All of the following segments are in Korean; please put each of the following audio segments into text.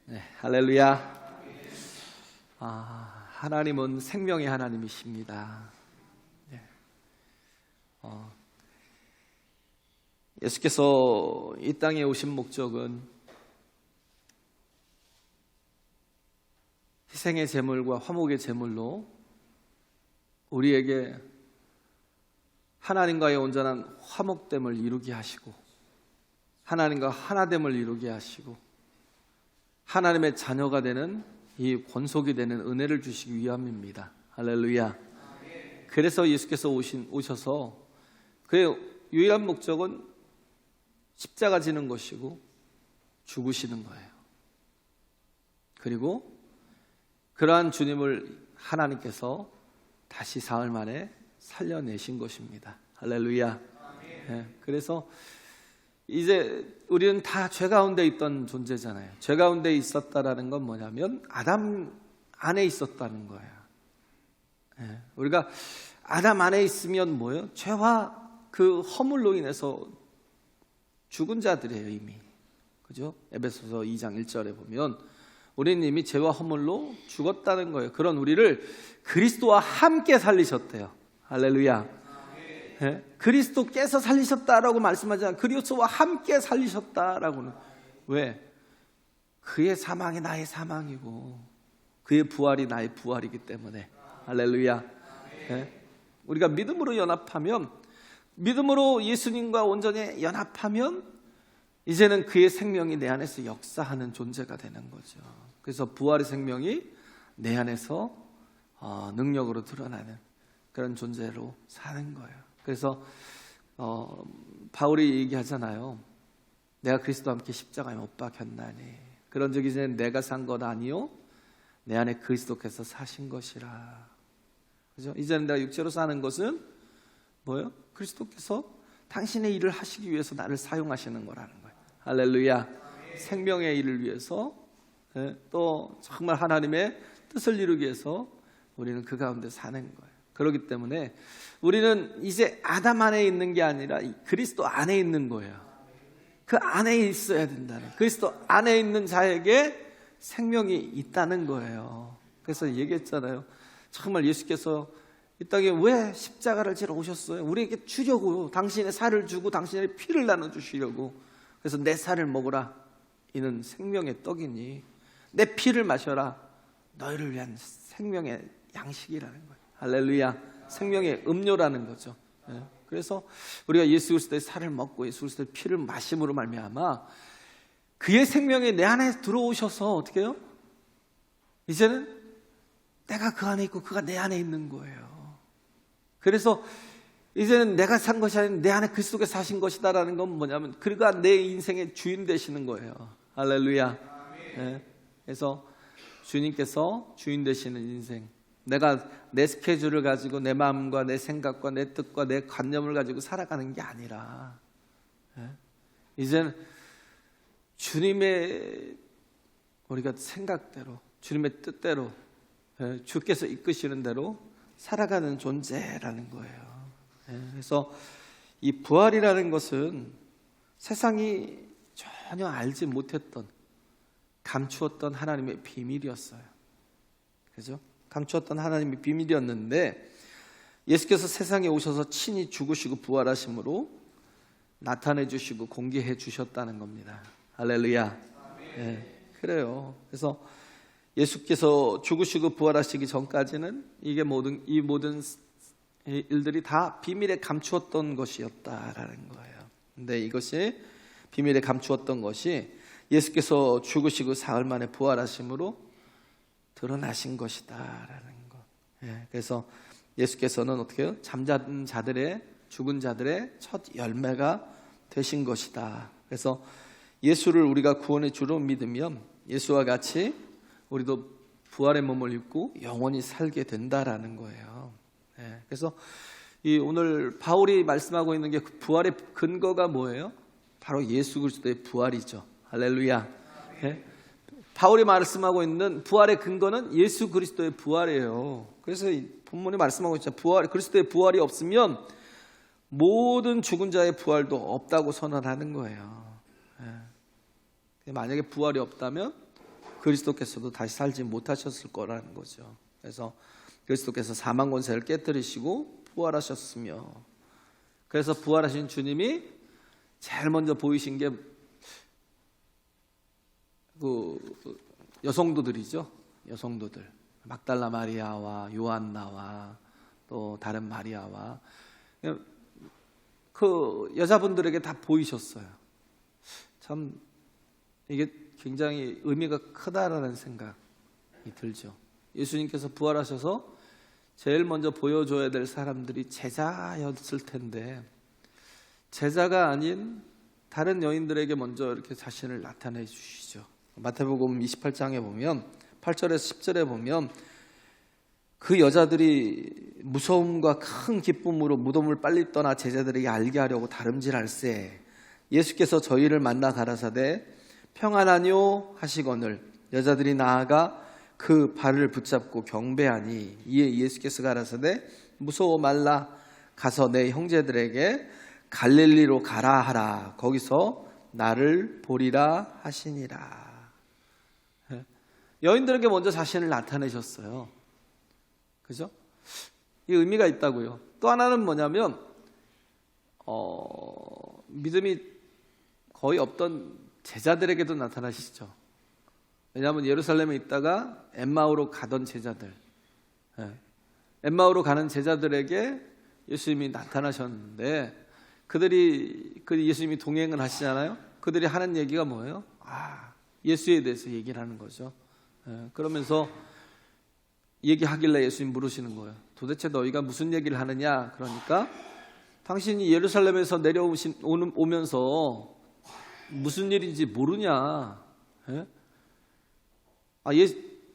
네, 할렐루야. 하나님은 생명의 하나님이십니다. 네. 예수께서 이 땅에 오신 목적은 희생의 제물과 화목의 제물로 우리에게 하나님과의 온전한 화목됨을 이루게 하시고 하나님과 하나됨을 이루게 하시고 하나님의 자녀가 되는 이 권속이 되는 은혜를 주시기 위함입니다. 할렐루야. 그래서 예수께서 오셔서 그의 유일한 목적은 십자가 지는 것이고 죽으시는 거예요. 그리고 그러한 주님을 하나님께서 다시 사흘 만에 살려내신 것입니다. 할렐루야. 네, 그래서 이제 우리는 다 죄 가운데 있던 존재잖아요. 죄 가운데 있었다라는 건 뭐냐면 아담 안에 있었다는 거예요. 네, 우리가 아담 안에 있으면 뭐예요? 죄와 그 허물로 인해서 죽은 자들이에요, 이미. 그죠? 에베소서 2장 1절에 보면 우리는 이미 죄와 허물로 죽었다는 거예요. 그런 우리를 그리스도와 함께 살리셨대요. 할렐루야. 네? 그리스도께서 살리셨다라고 말씀하잖아요. 그리스도와 함께 살리셨다라고는. 왜? 그의 사망이 나의 사망이고 그의 부활이 나의 부활이기 때문에. 할렐루야. 네? 우리가 믿음으로 연합하면, 믿음으로 예수님과 온전히 연합하면 이제는 그의 생명이 내 안에서 역사하는 존재가 되는 거죠. 그래서 부활의 생명이 내 안에서 능력으로 드러나는 그런 존재로 사는 거예요. 그래서 바울이 얘기하잖아요. 내가 그리스도와 함께 십자가에 못 박혔나니 그런 적이 이제 내가 산 것 아니요 내 안에 그리스도께서 사신 것이라. 그죠? 이제는 내가 육체로 사는 것은 뭐예요? 그리스도께서 당신의 일을 하시기 위해서 나를 사용하시는 거라는 거예요. 할렐루야. 생명의 일을 위해서, 또 정말 하나님의 뜻을 이루기 위해서 우리는 그 가운데 사는 거예요. 그렇기 때문에 우리는 이제 아담 안에 있는 게 아니라 그리스도 안에 있는 거예요. 그 안에 있어야 된다는, 그리스도 안에 있는 자에게 생명이 있다는 거예요. 그래서 얘기했잖아요. 정말 예수께서 이 땅에 왜 십자가를 지러 오셨어요? 우리에게 주려고, 당신의 살을 주고 당신의 피를 나눠주시려고. 그래서 내 살을 먹으라, 이는 생명의 떡이니 내 피를 마셔라, 너희를 위한 생명의 양식이라는 거예요. 할렐루야. 생명의 음료라는 거죠. 그래서 우리가 예수 그리스도의 살을 먹고 예수 그리스도의 피를 마심으로 말미암아 그의 생명이 내 안에 들어오셔서 어떻게 해요? 이제는 내가 그 안에 있고 그가 내 안에 있는 거예요. 그래서 이제는 내가 산 것이 아닌 내 안에 그리스도께서 사신 것이다라는 건 뭐냐면 그가 내 인생의 주인 되시는 거예요. 할렐루야. 그래서 주님께서 주인 되시는 인생, 내가 내 스케줄을 가지고 내 마음과 내 생각과 내 뜻과 내 관념을 가지고 살아가는 게 아니라 이제는 주님의 우리가 생각대로, 주님의 뜻대로, 주께서 이끄시는 대로 살아가는 존재라는 거예요. 그래서 이 부활이라는 것은 세상이 전혀 알지 못했던, 감추었던 하나님의 비밀이었어요. 그죠? 감추었던 하나님의 비밀이었는데 예수께서 세상에 오셔서 친히 죽으시고 부활하심으로 나타내 주시고 공개해 주셨다는 겁니다. 할렐루야. 그래요. 그래서 예수께서 죽으시고 부활하시기 전까지는 이 모든 일들이 다 비밀에 감추었던 것이었다라는 거예요. 근데 이것이 비밀에 감추었던 것이 예수께서 죽으시고 사흘 만에 부활하심으로 드러나신 것이다라는 것. 그래서 예수께서는 어떻게 해요? 잠자는 자들의, 죽은 자들의 첫 열매가 되신 것이다. 그래서 예수를 우리가 구원의 주로 믿으면 예수와 같이 우리도 부활의 몸을 입고 영원히 살게 된다라는 거예요. 그래서 오늘 바울이 말씀하고 있는 게 그 부활의 근거가 뭐예요? 바로 예수 그리스도의 부활이죠. 할렐루야. 바울이 말씀하고 있는 부활의 근거는 예수 그리스도의 부활이에요. 그래서 이 본문이 말씀하고 있죠. 그리스도의 부활이 없으면 모든 죽은 자의 부활도 없다고 선언하는 거예요. 만약에 부활이 없다면 그리스도께서도 다시 살지 못하셨을 거라는 거죠. 그래서 그리스도께서 사망 권세를 깨뜨리시고 부활하셨으며, 그래서 부활하신 주님이 제일 먼저 보이신 게 그 여성도들이죠. 여성도들, 막달라 마리아와 요한나와 또 다른 마리아와 그 여자분들에게 다 보이셨어요. 참 이게 굉장히 의미가 크다라는 생각이 들죠. 예수님께서 부활하셔서 제일 먼저 보여줘야 될 사람들이 제자였을 텐데, 제자가 아닌 다른 여인들에게 먼저 이렇게 자신을 나타내 주시죠. 마태복음 28장에 보면 8절에서 10절에 보면 그 여자들이 무서움과 큰 기쁨으로 무덤을 빨리 떠나 제자들에게 알게 하려고 다름질할세 예수께서 저희를 만나 가라사대 평안하뇨 하시거늘 여자들이 나아가 그 발을 붙잡고 경배하니, 이에 예수께서 가라사대 무서워 말라, 가서 내 형제들에게 갈릴리로 가라 하라, 거기서 나를 보리라 하시니라. 여인들에게 먼저 자신을 나타내셨어요. 그죠? 이 의미가 있다고요. 또 하나는 뭐냐면 믿음이 거의 없던 제자들에게도 나타나시죠. 왜냐하면 예루살렘에 있다가 엠마오로 가던 제자들, 엠마오로 가는 제자들에게 예수님이 나타나셨는데, 그들이 예수님이 동행을 하시잖아요. 그들이 하는 얘기가 뭐예요? 예수에 대해서 얘기를 하는 거죠. 그러면서 얘기하길래 예수님 물으시는 거예요. 도대체 너희가 무슨 얘기를 하느냐? 그러니까 당신이 예루살렘에서 오면서 무슨 일인지 모르냐?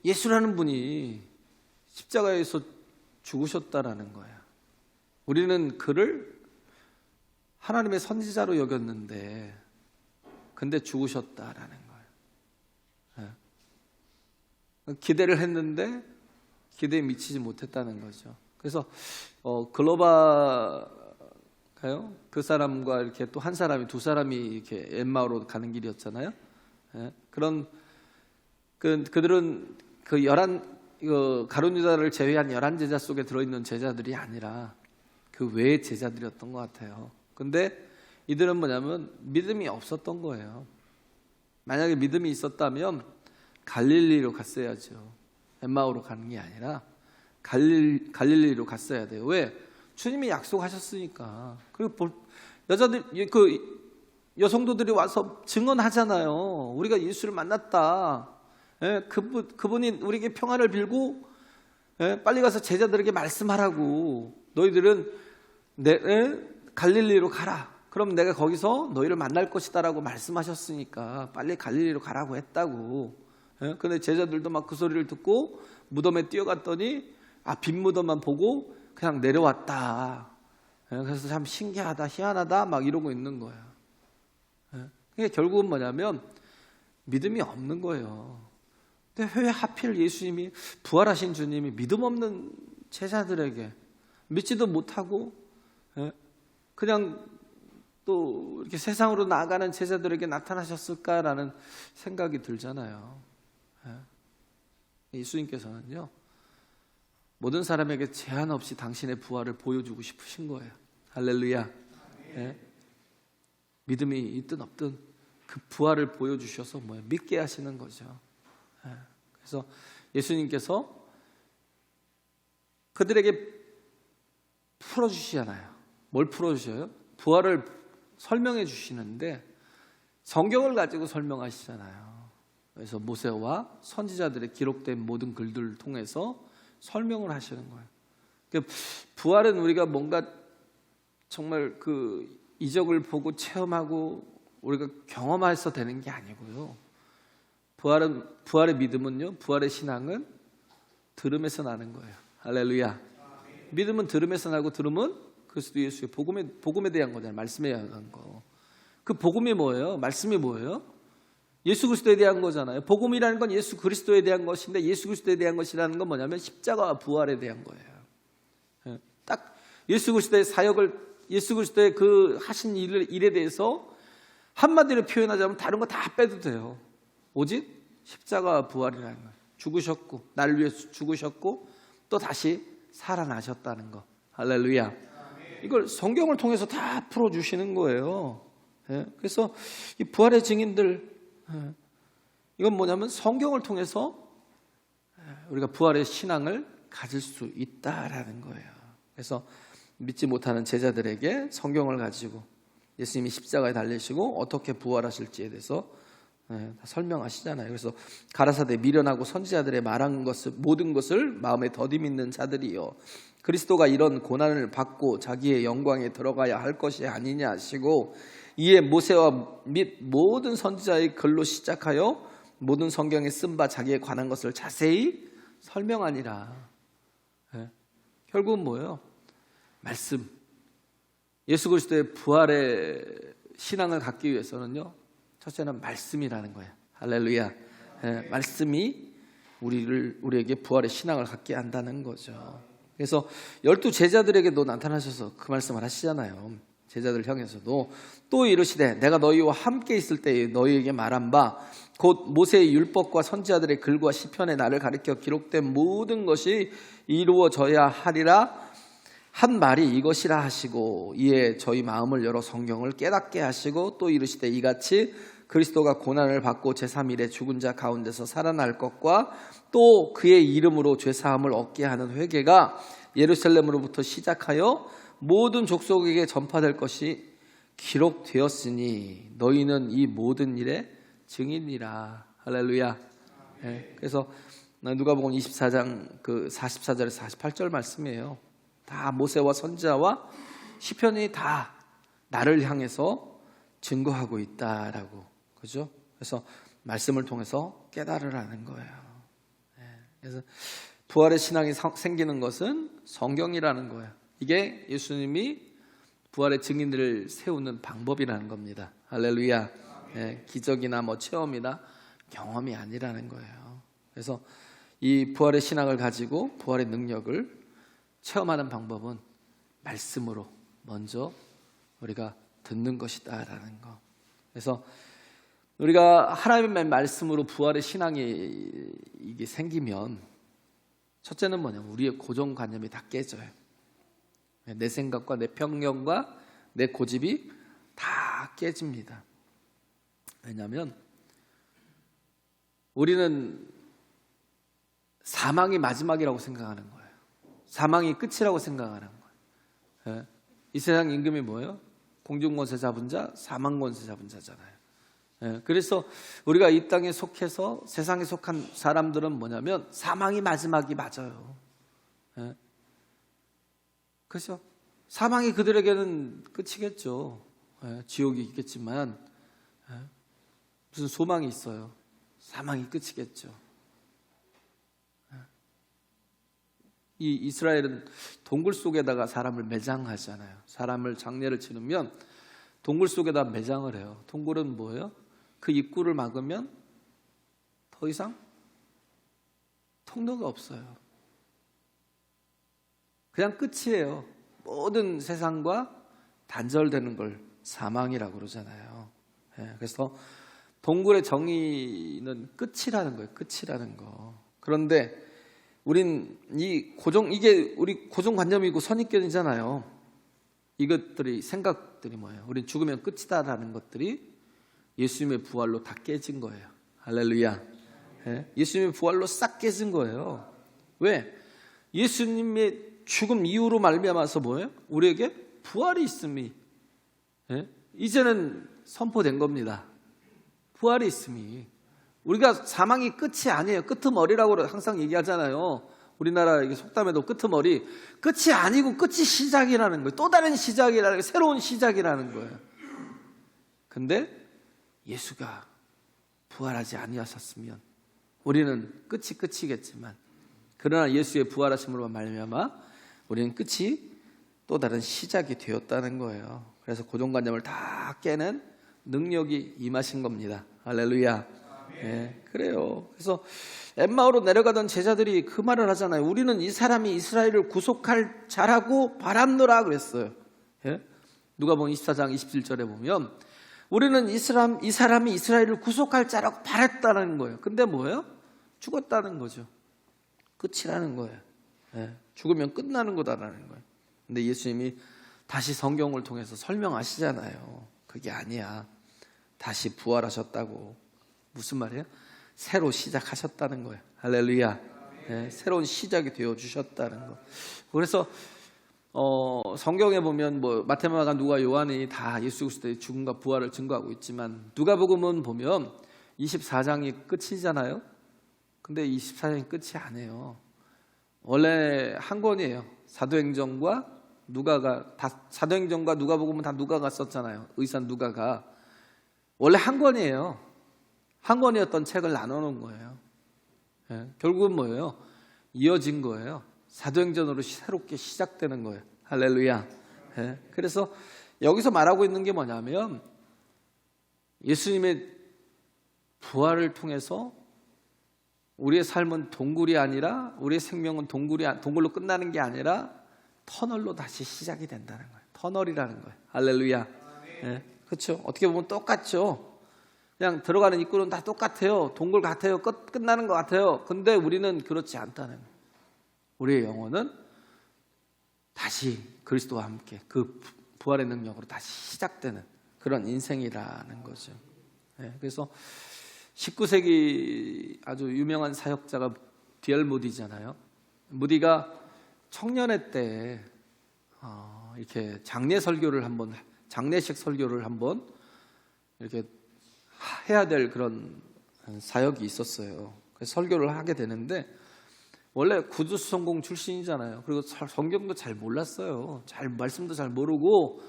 예수라는 분이 십자가에서 죽으셨다라는 거야. 우리는 그를 하나님의 선지자로 여겼는데, 근데 죽으셨다라는 거예요. 기대를 했는데 기대에 미치지 못했다는 거죠. 그래서 글로바가요, 그 사람과 이렇게 또 한 사람이, 두 사람이 이렇게 엠마오로 가는 길이었잖아요. 그런 그들은 그 가룟 유다를 제외한 11제자 속에 들어있는 제자들이 아니라 그 외의 제자들이었던 것 같아요. 근데 이들은 뭐냐면 믿음이 없었던 거예요. 만약에 믿음이 있었다면 갈릴리로 갔어야죠. 엠마오로 가는 게 아니라 갈릴리로 갔어야 돼요. 왜? 주님이 약속하셨으니까. 그리고 여성도들이 와서 증언하잖아요. 우리가 예수를 만났다. 그분이 우리에게 평안을 빌고 빨리 가서 제자들에게 말씀하라고. 너희들은 갈릴리로 가라. 그럼 내가 거기서 너희를 만날 것이다라고 말씀하셨으니까 빨리 갈릴리로 가라고 했다고. 근데 제자들도 막 그 소리를 듣고 무덤에 뛰어갔더니 빈 무덤만 보고 그냥 내려왔다. 그래서 참 신기하다, 희한하다 막 이러고 있는 거예요. 그게 결국은 뭐냐면 믿음이 없는 거예요. 근데 왜 하필 예수님이, 부활하신 주님이 믿음 없는 제자들에게, 믿지도 못하고 그냥 또 이렇게 세상으로 나아가는 제자들에게 나타나셨을까라는 생각이 들잖아요. 예수님께서는요, 모든 사람에게 제한 없이 당신의 부활을 보여주고 싶으신 거예요. 할렐루야. 믿음이 있든 없든 그 부활을 보여주셔서 믿게 하시는 거죠. 그래서 예수님께서 그들에게 풀어주시잖아요. 뭘 풀어주셔요? 부활을 설명해 주시는데 성경을 가지고 설명하시잖아요. 그래서 모세와 선지자들의 기록된 모든 글들을 통해서 설명을 하시는 거예요. 그러니까 부활은 우리가 뭔가 정말 그 이적을 보고 체험하고 우리가 경험해서 되는 게 아니고요. 부활의 믿음은요, 부활의 신앙은 들음에서 나는 거예요. 할렐루야. 믿음은 들음에서 나고, 들음은 그리스도 예수의 복음에 대한 거잖아요. 말씀에 대한 거. 그 복음이 뭐예요? 말씀이 뭐예요? 예수 그리스도에 대한 거잖아요. 복음이라는 건 예수 그리스도에 대한 것인데, 예수 그리스도에 대한 것이라는 건 뭐냐면 십자가와 부활에 대한 거예요. 딱 예수 그리스도의 사역을, 예수 그리스도의 그 하신 일에 대해서 한마디로 표현하자면 다른 거 다 빼도 돼요. 오직 십자가 부활이라는 거예요. 죽으셨고, 나를 위해서 죽으셨고 또 다시 살아나셨다는 거. 할렐루야. 이걸 성경을 통해서 다 풀어주시는 거예요. 그래서 이 부활의 증인들, 이건 뭐냐면 성경을 통해서 우리가 부활의 신앙을 가질 수 있다라는 거예요. 그래서 믿지 못하는 제자들에게 성경을 가지고 예수님이 십자가에 달리시고 어떻게 부활하실지에 대해서 다 설명하시잖아요. 그래서 가라사대 미련하고 선지자들의 말한 것을 모든 것을 마음에 더디 믿는 자들이요, 그리스도가 이런 고난을 받고 자기의 영광에 들어가야 할 것이 아니냐 하시고, 이에 모세와 및 모든 선지자의 글로 시작하여 모든 성경에 쓴 바 자기에 관한 것을 자세히 설명하니라. 결국은 뭐예요? 말씀. 예수 그리스도의 부활의 신앙을 갖기 위해서는요, 첫째는 말씀이라는 거예요. 할렐루야. 말씀이 우리에게 부활의 신앙을 갖게 한다는 거죠. 그래서 12 제자들에게도 나타나셔서 그 말씀을 하시잖아요. 제자들 향해서도 또 이르시되 내가 너희와 함께 있을 때에 너희에게 말한 바 곧 모세의 율법과 선지자들의 글과 시편의 나를 가리켜 기록된 모든 것이 이루어져야 하리라 한 말이 이것이라 하시고, 이에 저희 마음을 열어 성경을 깨닫게 하시고 또 이르시되 이같이 그리스도가 고난을 받고 제3일에 죽은 자 가운데서 살아날 것과 또 그의 이름으로 죄사함을 얻게 하는 회개가 예루살렘으로부터 시작하여 모든 족속에게 전파될 것이 기록되었으니 너희는 이 모든 일의 증인이라. 할렐루야. 그래서 누가복음 24장 그 44절에서 48절 말씀이에요. 다 모세와 선지자와 시편이 다 나를 향해서 증거하고 있다라고. 그죠? 그래서 말씀을 통해서 깨달으라는 거예요. 그래서 부활의 신앙이 생기는 것은 성경이라는 거예요. 이게 예수님이 부활의 증인들을 세우는 방법이라는 겁니다. 할렐루야. 기적이나 뭐 체험이나 경험이 아니라는 거예요. 그래서 이 부활의 신앙을 가지고 부활의 능력을 체험하는 방법은 말씀으로 먼저 우리가 듣는 것이다라는 거. 그래서 우리가 하나님의 말씀으로 부활의 신앙이 이게 생기면 첫째는 뭐냐면 우리의 고정관념이 다 깨져요. 내 생각과 내 편견과 내 고집이 다 깨집니다. 왜냐하면 우리는 사망이 마지막이라고 생각하는 거예요. 사망이 끝이라고 생각하는 거예요. 이 세상 임금이 뭐예요? 공중권세 잡은 자, 사망권세 잡은 자잖아요. 그래서 우리가 이 땅에 속해서 세상에 속한 사람들은 뭐냐면 사망이 마지막이 맞아요. 그렇죠? 사망이 그들에게는 끝이겠죠. 지옥이 있겠지만 무슨 소망이 있어요? 사망이 끝이겠죠. 이 이스라엘은 동굴 속에다가 사람을 매장하잖아요. 사람을 장례를 치르면 동굴 속에다 매장을 해요. 동굴은 뭐예요? 그 입구를 막으면 더 이상 통로가 없어요. 그냥 끝이에요. 모든 세상과 단절되는 걸 사망이라고 그러잖아요. 그래서 동굴의 정의는 끝이라는 거예요. 끝이라는 거. 그런데 우린 이게 우리 고정관념이고 선입견이잖아요. 이것들이 생각들이 뭐예요? 우린 죽으면 끝이다라는 것들이 예수님의 부활로 다 깨진 거예요. 할렐루야. 예수님의 부활로 싹 깨진 거예요. 왜? 예수님의 죽음 이후로 말미암아서 뭐예요? 우리에게 부활이 있음이 이제는 선포된 겁니다. 부활이 있음이. 우리가 사망이 끝이 아니에요. 끄트머리라고 항상 얘기하잖아요. 우리나라 속담에도 끄트머리. 끝이 아니고 끝이 시작이라는 거예요. 또 다른 시작이라는 거예요. 새로운 시작이라는 거예요. 근데 예수가 부활하지 아니하셨으면 우리는 끝이 끝이겠지만, 그러나 예수의 부활하심으로 말미암아 우리는 끝이 또 다른 시작이 되었다는 거예요. 그래서 고정관념을 다 깨는 능력이 임하신 겁니다. 할렐루야. 그래요. 그래서 엠마오로 내려가던 제자들이 그 말을 하잖아요. 우리는 이 사람이 이스라엘을 구속할 자라고 바람노라 그랬어요. 누가복음 24장 27절에 보면 우리는 이 사람이 이스라엘을 구속할 자라고 바랬다는 거예요. 근데 뭐예요? 죽었다는 거죠. 끝이라는 거예요. 예, 죽으면 끝나는 거다라는 거예요. 근데 예수님이 다시 성경을 통해서 설명하시잖아요. 그게 아니야. 다시 부활하셨다고. 무슨 말이에요? 새로 시작하셨다는 거예요. 할렐루야. 예, 새로운 시작이 되어주셨다는 거. 그래서 성경에 보면 뭐 마태마가 누가 요한이 다 예수 그리스도의 죽음과 부활을 증거하고 있지만 누가복음은 보면 24장이 끝이잖아요. 근데 24장이 끝이 아니에요. 원래 한 권이에요. 사도행전과 누가복음은 다 누가가 썼잖아요. 의사 누가가 원래 한 권이에요. 한 권이었던 책을 나눠놓은 거예요. 예, 결국은 뭐예요? 이어진 거예요. 사도행전으로 새롭게 시작되는 거예요. 할렐루야. 예, 그래서 여기서 말하고 있는 게 뭐냐면 예수님의 부활을 통해서 우리의 삶은 동굴이 아니라 우리의 생명은 동굴로 끝나는 게 아니라 터널로 다시 시작이 된다는 거예요. 터널이라는 거예요. 할렐루야. 예, 그렇죠? 어떻게 보면 똑같죠. 그냥 들어가는 입구는 다 똑같아요. 동굴 같아요. 끝나는 것 같아요. 근데 우리는 그렇지 않다는 거예요. 우리의 영혼은 다시 그리스도와 함께 그 부활의 능력으로 다시 시작되는 그런 인생이라는 거죠. 네, 그래서 19세기 아주 유명한 사역자가 D.L. 무디잖아요. 무디가 청년회 때 이렇게 장례식 설교를 한번 이렇게 해야 될 그런 사역이 있었어요. 그래서 설교를 하게 되는데 원래 구두수성공 출신이잖아요. 그리고 성경도 잘 몰랐어요. 말씀도 잘 모르고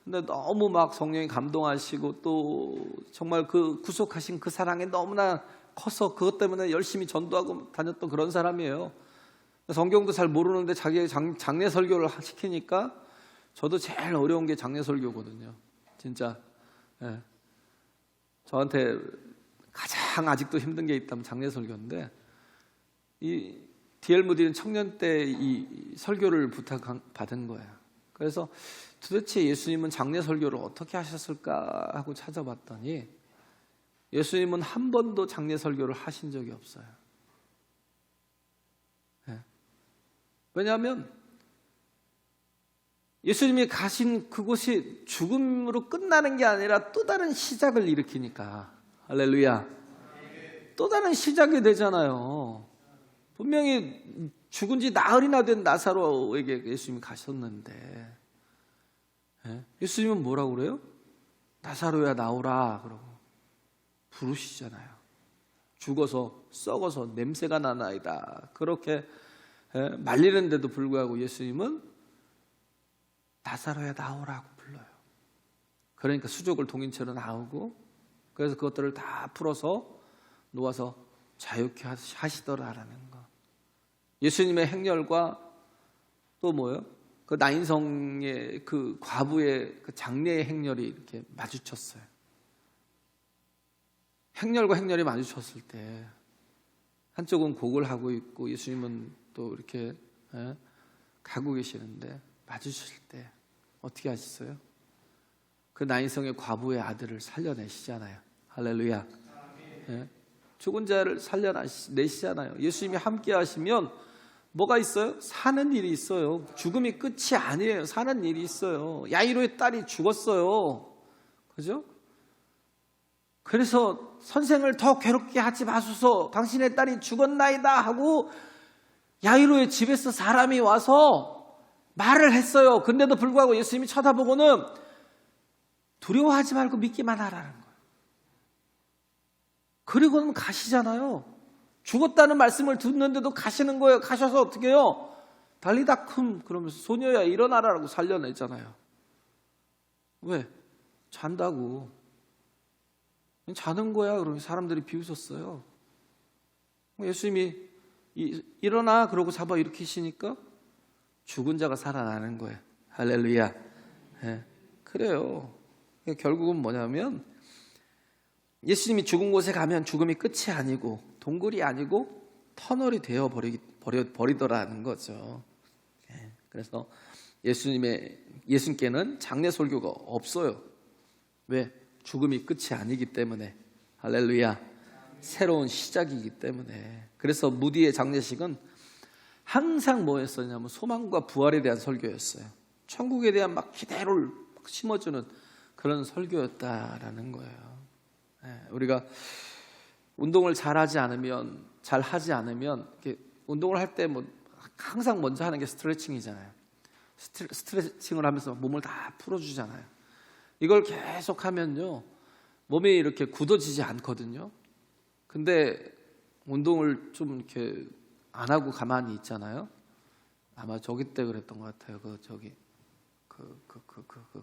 근데 너무 막 성령이 감동하시고 또 정말 그 구속하신 그 사랑이 너무나 커서 그것 때문에 열심히 전도하고 다녔던 그런 사람이에요. 성경도 잘 모르는데 자기 장례 설교를 시키니까 저도 제일 어려운 게 장례 설교거든요. 진짜. 예. 저한테 가장 아직도 힘든 게 있다면 장례 설교인데 이 D.L. 무디는 청년 때 이 설교를 부탁받은 거예요. 그래서 도대체 예수님은 장례 설교를 어떻게 하셨을까 하고 찾아봤더니 예수님은 한 번도 장례 설교를 하신 적이 없어요. 네. 왜냐하면 예수님이 가신 그곳이 죽음으로 끝나는 게 아니라 또 다른 시작을 일으키니까. 할렐루야. 또 다른 시작이 되잖아요. 분명히 죽은 지 나흘이나 된 나사로에게 예수님이 가셨는데 예수님은 뭐라고 그래요? 나사로야 나오라 그러고 부르시잖아요. 죽어서 썩어서 냄새가 나나이다. 그렇게 말리는데도 불구하고 예수님은 나사로야 나오라고 불러요. 그러니까 수족을 동인 채로 나오고 그래서 그것들을 다 풀어서 놓아서 자유케 하시더라라는 거. 예수님의 행렬과 또 뭐예요? 그 나인성의 그 과부의 그 장례의 행렬이 이렇게 마주쳤어요. 행렬과 행렬이 마주쳤을 때 한쪽은 곡을 하고 있고 예수님은 또 이렇게 가고 계시는데 마주쳤을 때 어떻게 하셨어요? 그 나인성의 과부의 아들을 살려내시잖아요. 할렐루야. 죽은 자를 살려내시잖아요. 예수님이 함께 하시면 뭐가 있어요? 사는 일이 있어요. 죽음이 끝이 아니에요. 사는 일이 있어요. 야이로의 딸이 죽었어요. 그죠? 그래서 선생을 더 괴롭게 하지 마소서. 당신의 딸이 죽었나이다 하고 야이로의 집에서 사람이 와서 말을 했어요. 근데도 불구하고 예수님이 쳐다보고는 두려워하지 말고 믿기만 하라는 거예요. 그리고는 가시잖아요. 죽었다는 말씀을 듣는데도 가시는 거예요. 가셔서 어떻게 해요? 달리다쿰 그러면서 소녀야 일어나라라고 살려냈잖아요. 왜? 잔다고. 자는 거야. 그러면 사람들이 비웃었어요. 예수님이 일어나 그러고 잡아 일으키시니까 죽은 자가 살아나는 거예요. 할렐루야. 네. 그래요. 결국은 뭐냐면 예수님이 죽은 곳에 가면 죽음이 끝이 아니고 동굴이 아니고 터널이 되어 버리더라는 거죠. 네. 그래서 예수님께는 장례 설교가 없어요. 왜? 죽음이 끝이 아니기 때문에, 할렐루야, 새로운 시작이기 때문에. 그래서 무디의 장례식은 항상 뭐였었냐면 소망과 부활에 대한 설교였어요. 천국에 대한 막 기대를 막 심어주는 그런 설교였다라는 거예요. 우리가 운동을 잘하지 않으면, 이렇게 운동을 할 때 뭐 항상 먼저 하는 게 스트레칭이잖아요. 스트레칭을 하면서 몸을 다 풀어주잖아요. 이걸 계속 하면요, 몸이 이렇게 굳어지지 않거든요. 근데 운동을 좀 이렇게 안 하고 가만히 있잖아요. 아마 저기 때 그랬던 것 같아요.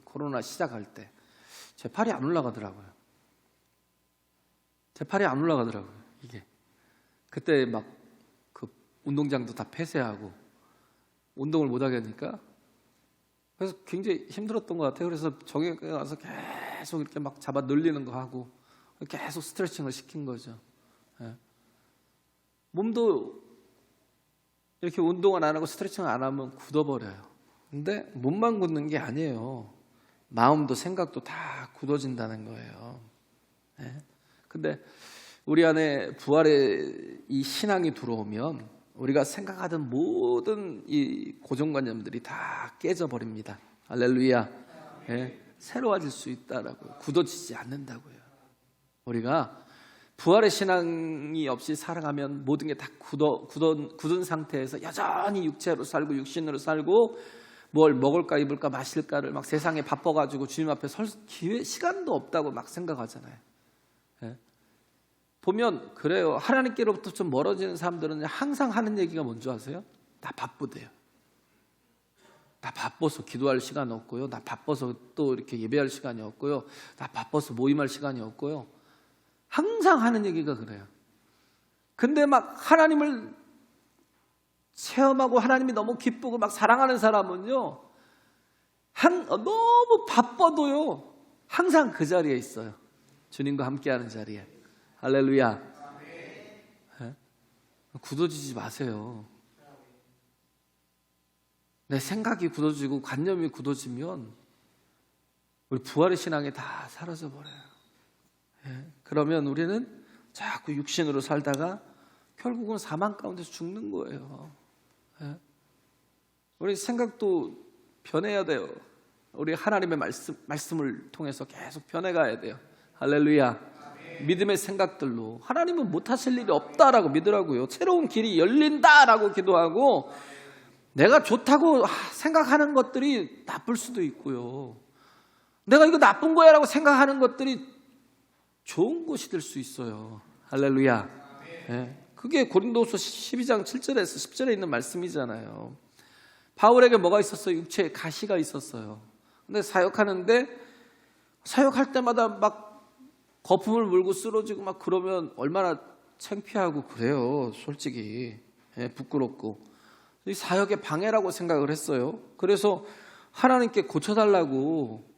코로나 시작할 때 제 팔이 안 올라가더라고요. 이게 그때 막 그 운동장도 다 폐쇄하고 운동을 못 하겠니까, 그래서 굉장히 힘들었던 것 같아요. 그래서 정에 가서 계속 이렇게 막 잡아 늘리는 거 하고 계속 스트레칭을 시킨 거죠. 몸도 이렇게 운동을 안 하고 스트레칭을 안 하면 굳어버려요. 근데 몸만 굳는 게 아니에요. 마음도 생각도 다 굳어진다는 거예요. 근데 우리 안에 부활의 이 신앙이 들어오면 우리가 생각하던 모든 이 고정관념들이 다 깨져버립니다. 할렐루야. 새로워질 수 있다라고요. 굳어지지 않는다고요. 우리가 부활의 신앙이 없이 살아가면 모든 게 다 굳은 상태에서 여전히 육체로 살고 육신으로 살고 뭘 먹을까 입을까 마실까를 막 세상에 바빠가지고 주님 앞에 설 시간도 없다고 막 생각하잖아요. 보면 그래요. 하나님께로부터 좀 멀어지는 사람들은 항상 하는 얘기가 뭔지 아세요? 나 바쁘대요. 나 바빠서 기도할 시간 없고요. 나 바빠서 또 이렇게 예배할 시간이 없고요. 나 바빠서 모임할 시간이 없고요. 항상 하는 얘기가 그래요. 근데 막 하나님을 체험하고 하나님이 너무 기쁘고 막 사랑하는 사람은요, 너무 바빠도요 항상 그 자리에 있어요. 주님과 함께하는 자리에. 할렐루야. 굳어지지 마세요. 내 생각이 굳어지고 관념이 굳어지면 우리 부활의 신앙이 다 사라져 버려요. 그러면 우리는 자꾸 육신으로 살다가 결국은 사망 가운데서 죽는 거예요. 우리 생각도 변해야 돼요. 우리 하나님의 말씀을 통해서 계속 변해가야 돼요. 할렐루야. 믿음의 생각들로 하나님은 못하실 일이 없다라고 믿으라고요. 새로운 길이 열린다라고 기도하고, 내가 좋다고 생각하는 것들이 나쁠 수도 있고요, 내가 이거 나쁜 거야 라고 생각하는 것들이 좋은 것이 될 수 있어요. 할렐루야. 그게 고린도후서 12장 7절에서 10절에 있는 말씀이잖아요. 바울에게 뭐가 있었어요? 육체에 가시가 있었어요. 근데 사역하는데, 사역할 때마다 막 거품을 물고 쓰러지고 막 그러면 얼마나 창피하고 그래요. 솔직히 부끄럽고. 이 사역의 방해라고 생각을 했어요. 그래서 하나님께 고쳐달라고,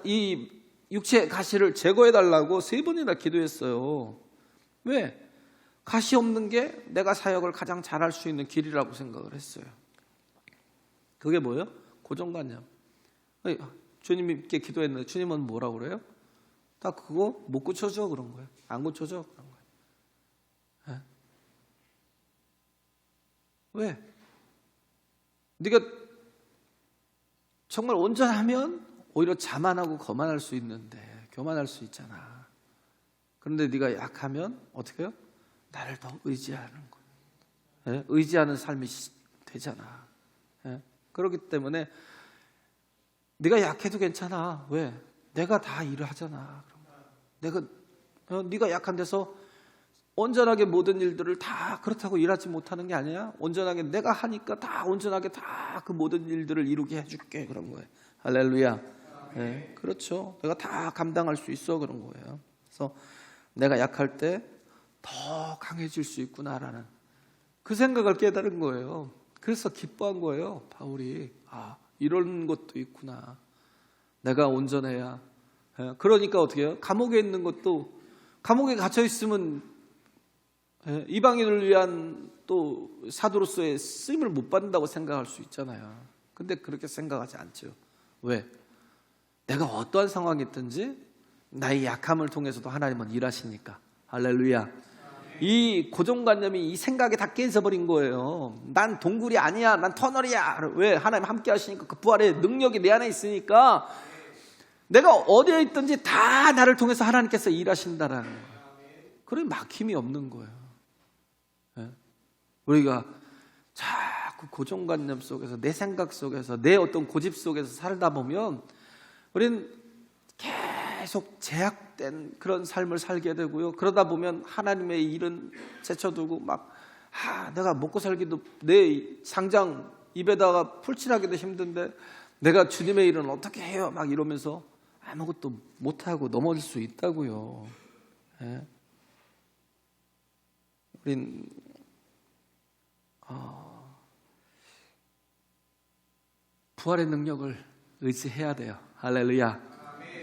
이 육체의 가시를 제거해달라고 3번이나 기도했어요. 왜? 가시 없는 게 내가 사역을 가장 잘할 수 있는 길이라고 생각을 했어요. 그게 뭐예요? 고정관념. 주님께 기도했는데 주님은 뭐라고 그래요? 딱 그거 못 고쳐줘 그런 거예요. 안 고쳐줘 그런 거예요. 왜? 네가 정말 온전하면 오히려 자만하고 거만할 수 있는데, 교만할 수 있잖아. 그런데 네가 약하면 어떻게 해요? 나를 더 의지하는 거예요. 의지하는 삶이 되잖아. 그렇기 때문에 네가 약해도 괜찮아. 왜? 내가 다 일을 하잖아. 네가 약한 데서 온전하게 모든 일들을 다 그렇다고 일하지 못하는 게 아니야. 온전하게 내가 하니까 다 온전하게 다 그 모든 일들을 이루게 해줄게 그런 거예요. 할렐루야. 그렇죠. 내가 다 감당할 수 있어 그런 거예요. 그래서 내가 약할 때 더 강해질 수 있구나라는 그 생각을 깨달은 거예요. 그래서 기뻐한 거예요. 바울이 이런 것도 있구나. 내가 온전해야. 그러니까 어떻게 해요? 감옥에 있는 것도, 감옥에 갇혀 있으면 이방인을 위한 또 사도로서의 쓰임을 못 받는다고 생각할 수 있잖아요. 근데 그렇게 생각하지 않죠. 왜? 내가 어떠한 상황이 있든지 나의 약함을 통해서도 하나님은 일하시니까. 할렐루야. 이 고정관념이, 이 생각이 다 깨져버린 거예요. 난 동굴이 아니야, 난 터널이야. 왜? 하나님 함께 하시니까, 그 부활의 능력이 내 안에 있으니까 내가 어디에 있든지 다 나를 통해서 하나님께서 일하신다라는 거예요. 그래 막힘이 없는 거예요. 네? 우리가 자꾸 고정관념 속에서, 내 생각 속에서, 내 어떤 고집 속에서 살다 보면 우리는 계속 제약된 그런 삶을 살게 되고요. 그러다 보면 하나님의 일은 제쳐두고 내가 먹고 살기도 내 상장 입에다가 풀칠하기도 힘든데 내가 주님의 일은 어떻게 해요? 막 이러면서 아무것도 못하고 넘어질 수 있다고요. 예? 우린 부활의 능력을 의지해야 돼요. 할렐루야.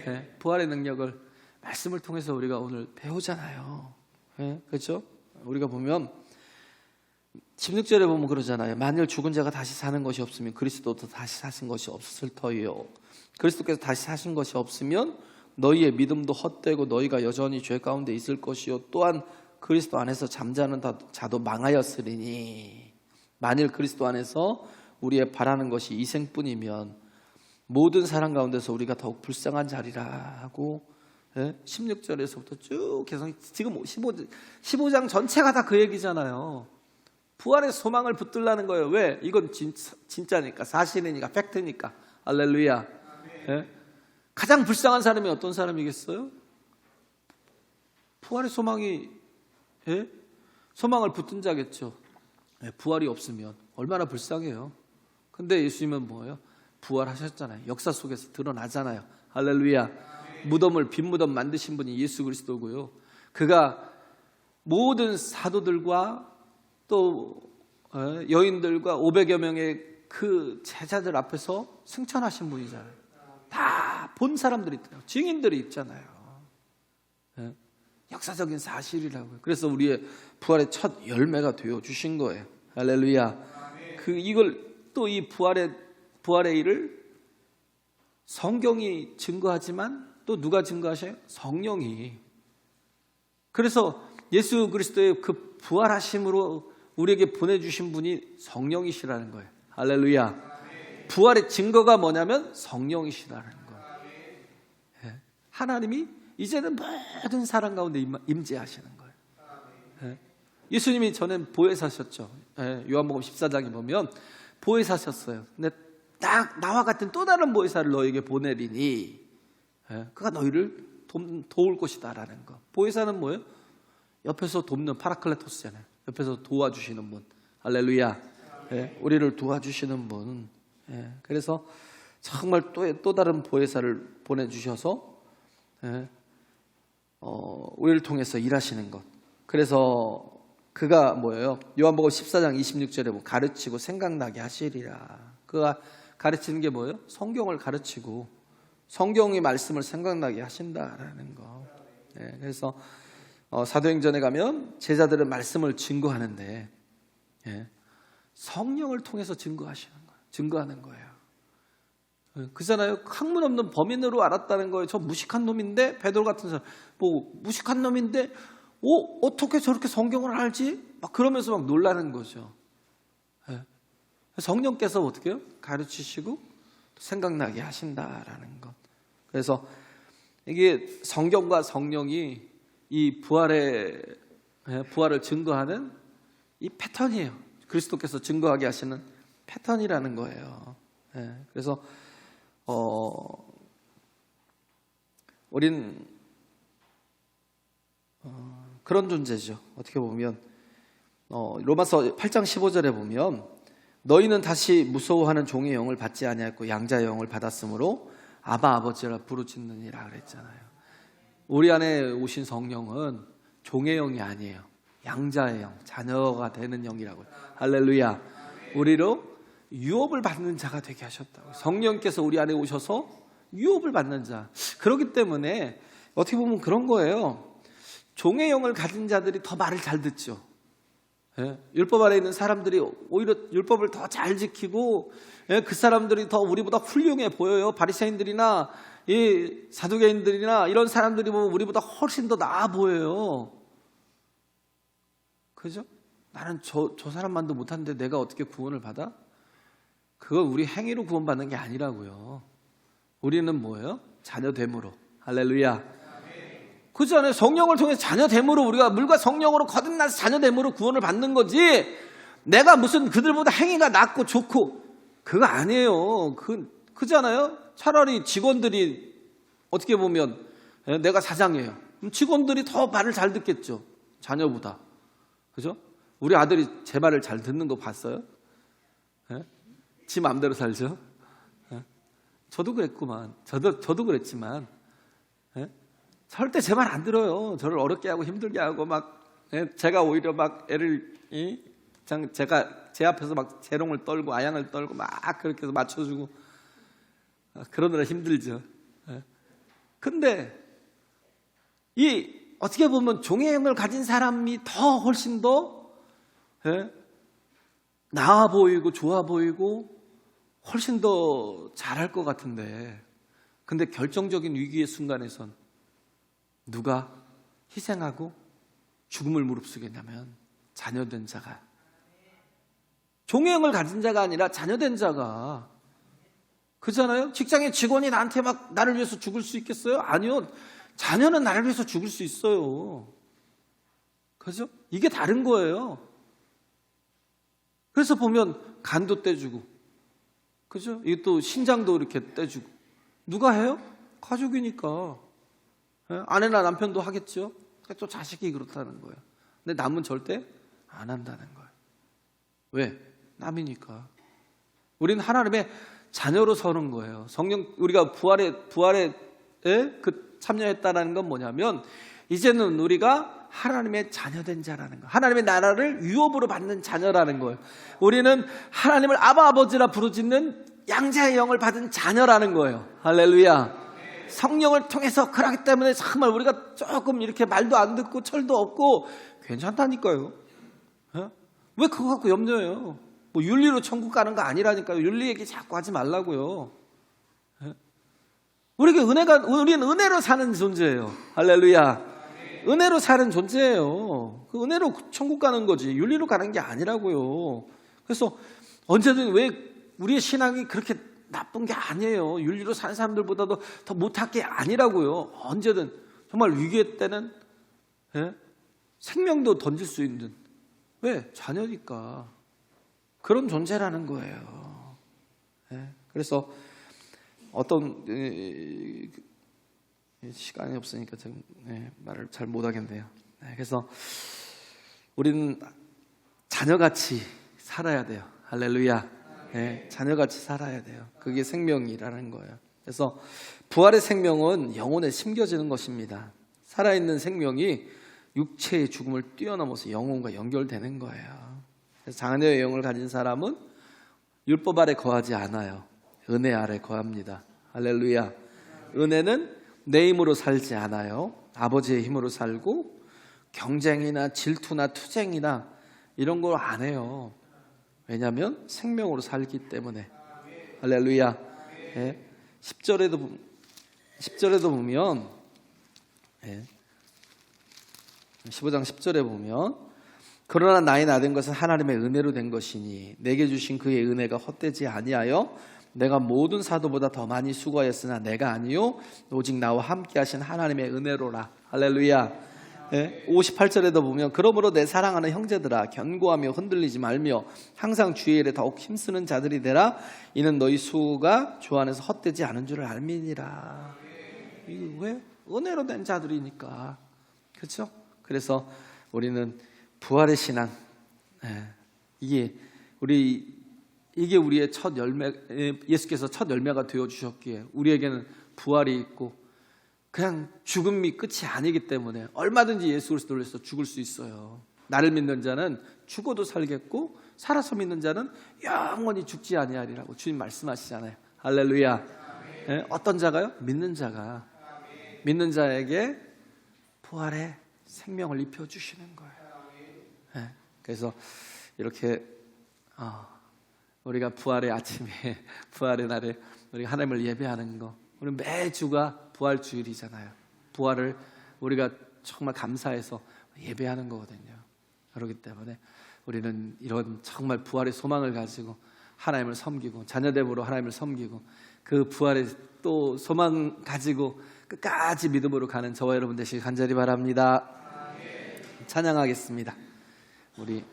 예? 부활의 능력을 말씀을 통해서 우리가 오늘 배우잖아요. 예? 그렇죠? 우리가 보면 16절에 보면 그러잖아요. 만일 죽은 자가 다시 사는 것이 없으면 그리스도도 다시 사신 것이 없을 터이요. 그리스도께서 다시 사신 것이 없으면 너희의 믿음도 헛되고 너희가 여전히 죄 가운데 있을 것이요. 또한 그리스도 안에서 잠자는 자도 망하였으리니, 만일 그리스도 안에서 우리의 바라는 것이 이 생뿐이면 모든 사람 가운데서 우리가 더욱 불쌍한 자리라 하고, 16절에서부터 쭉 계속 지금 15장 전체가 다 그 얘기잖아요. 부활의 소망을 붙들라는 거예요. 왜? 이건 진짜니까, 사실이니까, 팩트니까. 할렐루야. 가장 불쌍한 사람이 어떤 사람이겠어요? 부활의 소망이, 소망을 붙든 자겠죠. 부활이 없으면 얼마나 불쌍해요. 근데 예수님은 뭐예요? 부활하셨잖아요. 역사 속에서 드러나잖아요. 할렐루야. 무덤을 빈 무덤 만드신 분이 예수 그리스도고요. 그가 모든 사도들과 또 여인들과 500여 명의 그 제자들 앞에서 승천하신 분이잖아요. 다 본 사람들이 있잖아요. 증인들이 있잖아요. 역사적인 사실이라고요. 그래서 우리의 부활의 첫 열매가 되어 주신 거예요. 할렐루야. 이걸 또 이 부활의 일을 성경이 증거하지만 또 누가 증거하셔요? 성령이. 그래서 예수 그리스도의 그 부활하심으로 우리에게 보내주신 분이 성령이시라는 거예요. 할렐루야. 부활의 증거가 뭐냐면 성령이시라는 거예요. 하나님이 이제는 모든 사람 가운데 임재하시는 거예요. 예수님이 전엔 보혜사셨죠. 요한복음 14장에 보면 보혜사셨어요. 근데 딱 나와 같은 또 다른 보혜사를 너에게 보내리니 그가 너희를 도울 것이다 라는 거. 보혜사는 뭐예요? 옆에서 돕는, 파라클레토스잖아요. 옆에서 도와주시는 분. 할렐루야. 우리를 도와주시는 분. 그래서 정말 또 다른 보혜사를 보내주셔서 우리를 통해서 일하시는 것. 그래서 그가 뭐예요? 요한복음 14장 26절에 보면 가르치고 생각나게 하시리라. 그가 가르치는 게 뭐예요? 성경을 가르치고 성경의 말씀을 생각나게 하신다라는 거. 그래서 사도행전에 가면 제자들은 말씀을 증거하는데 성령을 통해서 증거하는 거예요. 그잖아요. 학문 없는 범인으로 알았다는 거예요. 저 무식한 놈인데, 베드로 같은 사람, 무식한 놈인데, 어떻게 저렇게 성경을 알지? 막 그러면서 막 놀라는 거죠. 성령께서 어떻게 해요? 가르치시고 생각나게 하신다라는 것. 그래서 이게 성경과 성령이 이 부활을 증거하는 이 패턴이에요. 그리스도께서 증거하게 하시는 패턴이라는 거예요. 그래서 우린 그런 존재죠. 어떻게 보면 로마서 8장 15절에 보면 너희는 다시 무서워하는 종의 영을 받지 아니하였고 양자의 영을 받았으므로 아바 아버지라 부르짖느니라 그랬잖아요. 우리 안에 오신 성령은 종의 영이 아니에요. 양자의 영, 자녀가 되는 영이라고요. 할렐루야. 우리로 유업을 받는 자가 되게 하셨다고. 성령께서 우리 안에 오셔서 유업을 받는 자. 그렇기 때문에 어떻게 보면 그런 거예요. 종의 영을 가진 자들이 더 말을 잘 듣죠. 율법 아래 있는 사람들이 오히려 율법을 더 잘 지키고 그 사람들이 더 우리보다 훌륭해 보여요. 바리새인들이나 이 사두개인들이나 이런 사람들이 보면 우리보다 훨씬 더 나아 보여요. 그죠? 나는 저 사람만도 못하는데 내가 어떻게 구원을 받아? 그거 우리 행위로 구원받는 게 아니라고요. 우리는 뭐예요? 자녀됨으로. 할렐루야. 그렇잖아요. 성령을 통해서 자녀됨으로, 우리가 물과 성령으로 거듭나서 자녀됨으로 구원을 받는 거지, 내가 무슨 그들보다 행위가 낫고 좋고 그거 아니에요. 그잖아요. 차라리 직원들이 어떻게 보면, 내가 사장이에요. 그럼 직원들이 더 말을 잘 듣겠죠. 자녀보다. 그죠? 우리 아들이 제 말을 잘 듣는 거 봤어요? 지 마음대로 살죠. 저도 그랬구만. 저도 그랬지만, 절대 제 말 안 들어요. 저를 어렵게 하고 힘들게 하고 제가 오히려 애를 제가 제 앞에서 재롱을 떨고 아양을 떨고 그렇게 해서 맞춰주고 그러느라 힘들죠. 근데 어떻게 보면 종의 영을 가진 사람이 더 훨씬 더 나아 보이고 좋아 보이고 훨씬 더 잘할 것 같은데, 근데 결정적인 위기의 순간에선 누가 희생하고 죽음을 무릅쓰겠냐면 자녀된 자가, 종의 영을 가진 자가 아니라 자녀된 자가. 그렇잖아요. 직장의 직원이 나한테 나를 위해서 죽을 수 있겠어요? 아니요. 자녀는 나를 위해서 죽을 수 있어요. 그죠? 이게 다른 거예요. 그래서 보면 간도 떼주고, 그죠? 이게 또 신장도 이렇게 떼주고. 누가 해요? 가족이니까. 아내나 남편도 하겠죠. 또 자식이 그렇다는 거예요. 근데 남은 절대 안 한다는 거예요. 왜? 남이니까. 우리는 하나님의 자녀로 서는 거예요. 성령, 우리가 부활에 참여했다는 건 뭐냐면, 이제는 우리가 하나님의 자녀된 자라는 거예요. 하나님의 나라를 유업으로 받는 자녀라는 거예요. 우리는 하나님을 아바 아버지라 부르짖는 양자의 영을 받은 자녀라는 거예요. 할렐루야. 성령을 통해서 그러기 때문에 정말 우리가 조금 이렇게 말도 안 듣고 철도 없고 괜찮다니까요. 왜 그거 갖고 염려해요? 뭐 윤리로 천국 가는 거 아니라니까요. 윤리 얘기 자꾸 하지 말라고요. 우리는 은혜로 사는 존재예요. 할렐루야. 은혜로 사는 존재예요. 그 은혜로 천국 가는 거지 윤리로 가는 게 아니라고요. 그래서 언제든 왜 우리의 신앙이 그렇게 나쁜 게 아니에요. 윤리로 사는 사람들보다도 더 못할 게 아니라고요. 언제든 정말 위기의 때는 생명도 던질 수 있는, 왜? 자녀니까. 그런 존재라는 거예요. 그래서 어떤 시간이 없으니까 좀 말을 잘 못하겠네요. 그래서 우리는 자녀같이 살아야 돼요. 할렐루야. 자녀같이 살아야 돼요. 그게 생명이라는 거예요. 그래서 부활의 생명은 영혼에 심겨지는 것입니다. 살아있는 생명이 육체의 죽음을 뛰어넘어서 영혼과 연결되는 거예요. 그래서 자녀의 영을 가진 사람은 율법 아래 거하지 않아요. 은혜 아래 거합니다. 할렐루야. 은혜는 내 힘으로 살지 않아요. 아버지의 힘으로 살고 경쟁이나 질투나 투쟁이나 이런 걸 안 해요. 왜냐하면 생명으로 살기 때문에. 할렐루야. 10절에도 보면 15장 10절에 보면, 그러나 나의 나된 것은 하나님의 은혜로 된 것이니 내게 주신 그의 은혜가 헛되지 아니하여 내가 모든 사도보다 더 많이 수고하였으나 내가 아니요 오직 나와 함께 하신 하나님의 은혜로라. 할렐루야. 58절에도 보면, 그러므로 내 사랑하는 형제들아 견고하며 흔들리지 말며 항상 주의 일에 더욱 힘쓰는 자들이 되라. 이는 너희 수고가 주 안에서 헛되지 않은 줄을 알미니라. 이거 왜? 은혜로 된 자들이니까. 그렇죠? 그래서 우리는 부활의 신앙, 이게 우리의 첫 열매, 예수께서 첫 열매가 되어 주셨기에 우리에게는 부활이 있고, 그냥 죽음이 끝이 아니기 때문에 얼마든지 예수 그리스도를 위해서 죽을 수 있어요. 나를 믿는 자는 죽어도 살겠고 살아서 믿는 자는 영원히 죽지 아니하리라고 주님 말씀하시잖아요. 할렐루야. 어떤 자가요? 믿는 자가. 믿는 자에게 부활의 생명을 입혀주시는 거예요. 그래서 이렇게 우리가 부활의 아침에 부활의 날에 우리가 하나님을 예배하는 거, 우리 매주가 부활 주일이잖아요. 부활을 우리가 정말 감사해서 예배하는 거거든요. 그렇기 때문에 우리는 이런 정말 부활의 소망을 가지고 하나님을 섬기고 자녀됨으로 하나님을 섬기고 그 부활의 또 소망 가지고 끝까지 믿음으로 가는 저와 여러분 되시길 간절히 바랍니다. 찬양하겠습니다. 우리